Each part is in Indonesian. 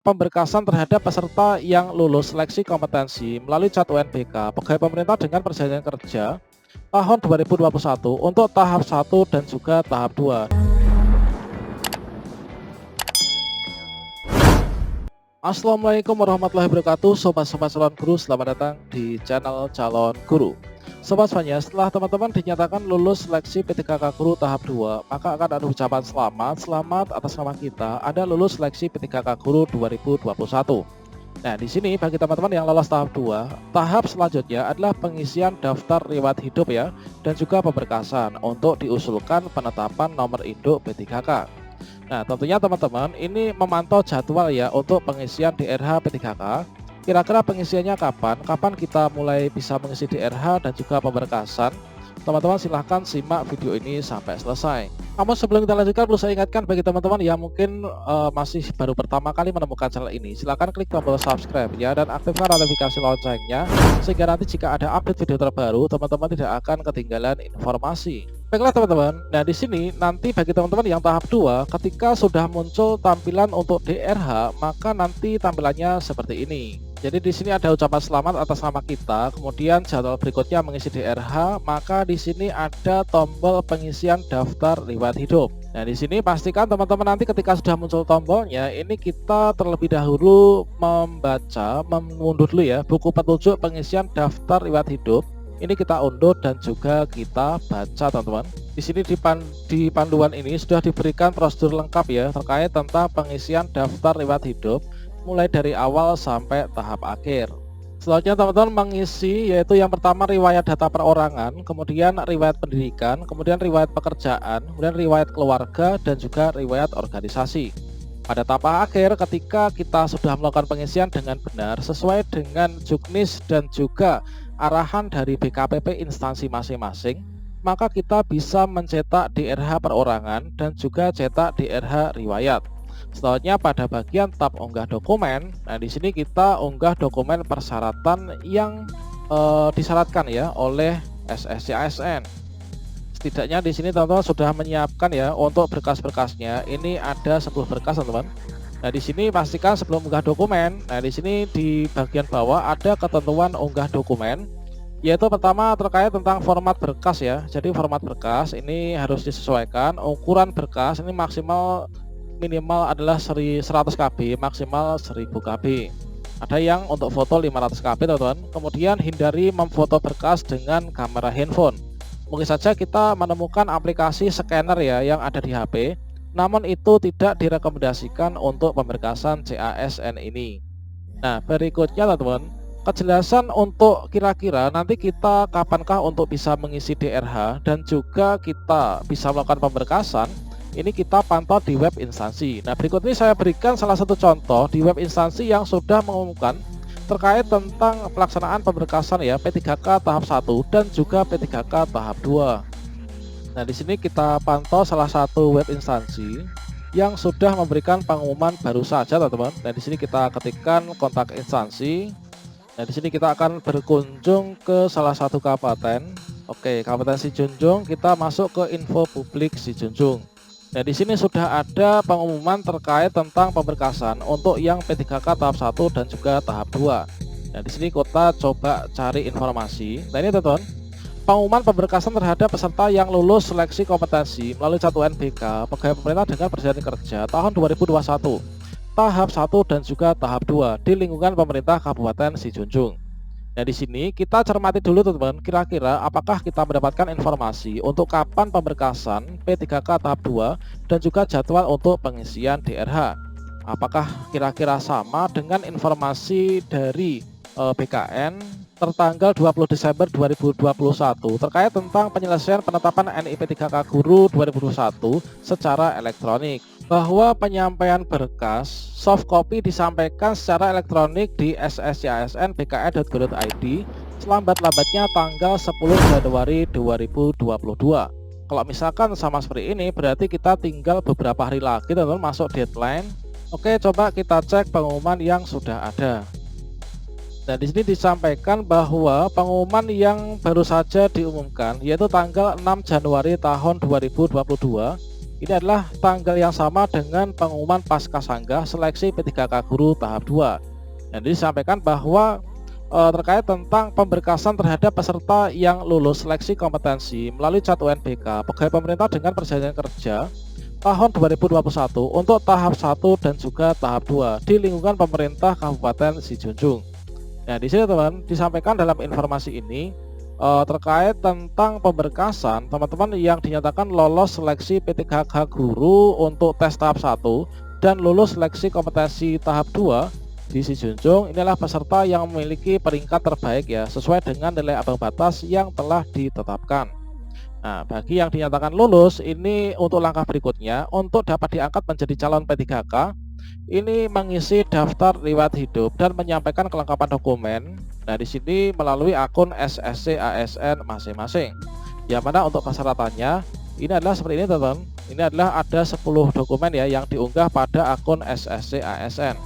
pemberkasan terhadap peserta yang lulus seleksi kompetensi melalui CAT UNBK Pegawai Pemerintah dengan Perjanjian Kerja tahun 2021 untuk tahap 1 dan juga tahap 2. Assalamualaikum warahmatullahi wabarakatuh, sobat-sobat calon guru, selamat datang di channel Calon Guru. Sobat semuanya, setelah teman-teman dinyatakan lulus seleksi P3K Guru tahap 2, maka akan ada ucapan selamat atas nama kita Anda lulus seleksi P3K Guru 2021. Nah, di sini bagi teman-teman yang lolos tahap 2, tahap selanjutnya adalah pengisian daftar riwayat hidup ya, dan juga pemberkasan untuk diusulkan penetapan nomor induk P3K. Nah, tentunya teman-teman ini memantau jadwal ya untuk pengisian DRH P3K. Kira-kira pengisiannya kapan? Kapan kita mulai bisa mengisi DRH dan juga pemberkasan? Teman-teman silahkan simak video ini sampai selesai. Namun sebelum kita lanjutkan, perlu saya ingatkan bagi teman-teman yang mungkin masih baru pertama kali menemukan channel ini, silahkan klik tombol subscribe ya dan aktifkan notifikasi loncengnya sehingga nanti jika ada update video terbaru, teman-teman tidak akan ketinggalan informasi. Baiklah teman-teman, nah di sini nanti bagi teman-teman yang tahap 2, ketika sudah muncul tampilan untuk DRH, maka nanti tampilannya seperti ini. Jadi di sini ada ucapan selamat atas nama kita, kemudian jadwal berikutnya mengisi DRH, maka di sini ada tombol pengisian daftar riwayat hidup. Nah di sini pastikan teman-teman nanti ketika sudah muncul tombolnya, ini kita terlebih dahulu mengunduh dulu ya buku petunjuk pengisian daftar riwayat hidup. Ini kita unduh dan juga kita baca teman-teman. Di sini di panduan ini sudah diberikan prosedur lengkap ya terkait tentang pengisian daftar riwayat hidup mulai dari awal sampai tahap akhir. Selanjutnya teman-teman mengisi yaitu yang pertama riwayat data perorangan, kemudian riwayat pendidikan, kemudian riwayat pekerjaan, kemudian riwayat keluarga dan juga riwayat organisasi. Pada tahap akhir ketika kita sudah melakukan pengisian dengan benar sesuai dengan juknis dan juga arahan dari BKPP instansi masing-masing, maka kita bisa mencetak DRH perorangan dan juga cetak DRH riwayat. Selanjutnya pada bagian tab unggah dokumen, nah di sini kita unggah dokumen persyaratan yang disyaratkan ya oleh SSC ASN. Setidaknya di sini teman-teman sudah menyiapkan ya untuk berkas-berkasnya. Ini ada 10 berkas teman-teman. Nah di sini pastikan sebelum unggah dokumen, nah di sini di bagian bawah ada ketentuan unggah dokumen, yaitu pertama terkait tentang format berkas ya. Jadi format berkas ini harus disesuaikan. Ukuran berkas ini minimal adalah 100 KB, maksimal 1000 KB. Ada yang untuk foto 500 KB teman-teman. Kemudian hindari memfoto berkas dengan kamera handphone. Mungkin saja kita menemukan aplikasi scanner ya yang ada di HP, namun itu tidak direkomendasikan untuk pemberkasan CASN ini. Nah berikutnya teman-teman, kejelasan untuk kira-kira nanti kita kapankah untuk bisa mengisi DRH dan juga kita bisa melakukan pemberkasan, ini kita pantau di web instansi. Nah berikut ini saya berikan salah satu contoh di web instansi yang sudah mengumumkan terkait tentang pelaksanaan pemberkasan ya P3K tahap 1 dan juga P3K tahap 2. Nah di sini kita pantau salah satu web instansi yang sudah memberikan pengumuman baru saja teman-teman. Nah di sini kita ketikkan kontak instansi. Nah di sini kita akan berkunjung ke salah satu kabupaten. Oke, Kabupaten Sijunjung. Kita masuk ke info publik Sijunjung. Nah di sini sudah ada pengumuman terkait tentang pemberkasan untuk yang P3K tahap 1 dan juga tahap 2. Nah di sini kita coba cari informasi. Nah ini teman-teman, pengumuman pemberkasan terhadap peserta yang lulus seleksi kompetensi melalui CAT UNBK Pegawai Pemerintah dengan Perjanjian Kerja tahun 2021 tahap 1 dan juga tahap 2 di lingkungan pemerintah Kabupaten Sijunjung. Nah di sini kita cermati dulu teman-teman, kira-kira apakah kita mendapatkan informasi untuk kapan pemberkasan P3K tahap 2 dan juga jadwal untuk pengisian DRH. Apakah kira-kira sama dengan informasi dari BKN tertanggal 20 Desember 2021 terkait tentang penyelesaian penetapan NI P3K Guru 2021 secara elektronik, bahwa penyampaian berkas soft copy disampaikan secara elektronik di sscsn.bkn.go.id selambat-lambatnya tanggal 10 Januari 2022. Kalau misalkan sama seperti ini, berarti kita tinggal beberapa hari lagi teman-teman masuk deadline. Oke, coba kita cek pengumuman yang sudah ada. Nah, di sini disampaikan bahwa pengumuman yang baru saja diumumkan yaitu tanggal 6 Januari tahun 2022 ini adalah tanggal yang sama dengan pengumuman pasca sanggah seleksi P3K Guru tahap 2. Dan disampaikan bahwa terkait tentang pemberkasan terhadap peserta yang lulus seleksi kompetensi melalui CAT UNBK pegawai pemerintah dengan perjanjian kerja tahun 2021 untuk tahap 1 dan juga tahap 2 di lingkungan pemerintah Kabupaten Sijunjung. Nah, di sini teman disampaikan dalam informasi ini terkait tentang pemberkasan teman-teman yang dinyatakan lolos seleksi P3K Guru untuk tes tahap 1 dan lulus seleksi kompetensi tahap 2 di Sijunjung. Inilah peserta yang memiliki peringkat terbaik ya, sesuai dengan nilai ambang batas yang telah ditetapkan. Nah, bagi yang dinyatakan lulus, ini untuk langkah berikutnya untuk dapat diangkat menjadi calon P3K, ini mengisi daftar riwayat hidup dan menyampaikan kelengkapan dokumen. Nah, di sini melalui akun SSC ASN masing-masing. Yang mana untuk persyaratannya ini adalah seperti ini, teman-teman. Ini adalah ada 10 dokumen ya yang diunggah pada akun SSC ASN.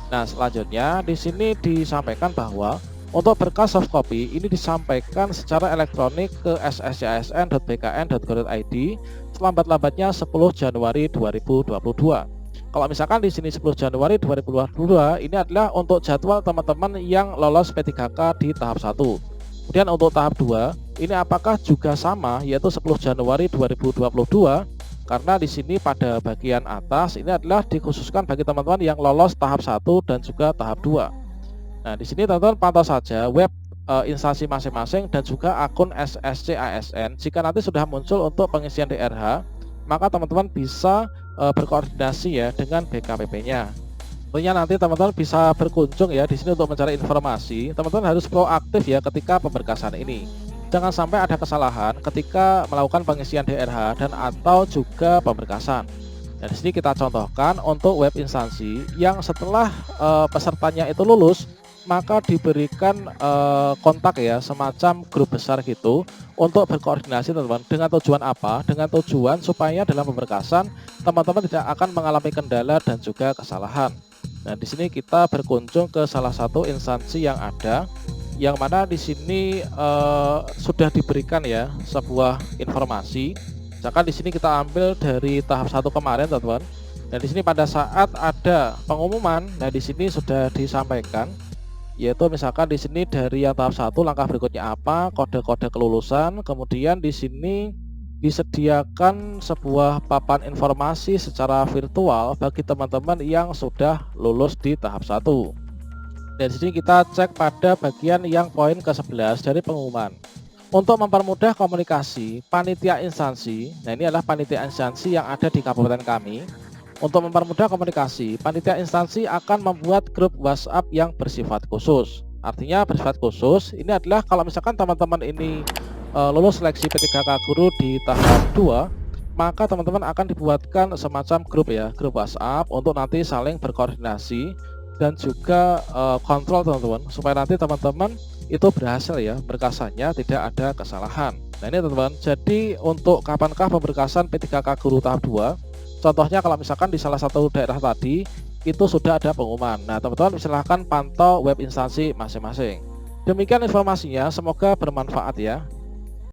Nah, selanjutnya di sini disampaikan bahwa untuk berkas soft copy ini disampaikan secara elektronik ke sscsn.bkn.go.id selambat-lambatnya 10 Januari 2022. Kalau misalkan di sini 10 Januari 2022 ini adalah untuk jadwal teman-teman yang lolos P3K di tahap 1. Kemudian untuk tahap 2 ini apakah juga sama, yaitu 10 Januari 2022? Karena di sini pada bagian atas ini adalah dikhususkan bagi teman-teman yang lolos tahap 1 dan juga tahap 2. Nah, di sini teman-teman pantau saja web instansi masing-masing dan juga akun SSC ASN. Jika nanti sudah muncul untuk pengisian DRH, maka teman-teman bisa berkoordinasi ya dengan BKPP-nya. Tentunya nanti teman-teman bisa berkunjung ya di sini untuk mencari informasi. Teman-teman harus proaktif ya ketika pemberkasan ini. Jangan sampai ada kesalahan ketika melakukan pengisian DRH dan atau juga pemberkasan. Dan di sini kita contohkan untuk web instansi yang setelah pesertanya itu lulus, maka diberikan kontak ya, semacam grup besar gitu untuk berkoordinasi teman-teman. Dengan tujuan apa? Dengan tujuan supaya dalam pemberkasan teman-teman tidak akan mengalami kendala dan juga kesalahan. Nah, di sini kita berkunjung ke salah satu instansi yang ada, yang mana di sini sudah diberikan ya sebuah informasi. Misalkan di sini kita ambil dari tahap 1 kemarin, teman-teman. Dan di sini pada saat ada pengumuman, nah di sini sudah disampaikan, yaitu misalkan di sini dari yang tahap 1 langkah berikutnya apa, kode-kode kelulusan, kemudian di sini disediakan sebuah papan informasi secara virtual bagi teman-teman yang sudah lulus di tahap 1. Dan di sini kita cek pada bagian yang poin ke-11 dari pengumuman. Untuk mempermudah komunikasi panitia instansi, nah ini adalah panitia instansi yang ada di kabupaten kami. Untuk mempermudah komunikasi, panitia instansi akan membuat grup WhatsApp yang bersifat khusus. Artinya bersifat khusus, ini adalah kalau misalkan teman-teman ini lulus seleksi P3K Guru di tahap 2, maka teman-teman akan dibuatkan semacam grup ya, grup WhatsApp untuk nanti saling berkoordinasi dan juga kontrol teman-teman, supaya nanti teman-teman itu berhasil ya berkasannya, tidak ada kesalahan. Nah ini teman-teman, jadi untuk kapankah pemberkasan P3K Guru tahap 2, contohnya kalau misalkan di salah satu daerah tadi itu sudah ada pengumuman. Nah teman-teman silahkan pantau web instansi masing-masing. Demikian informasinya, semoga bermanfaat ya.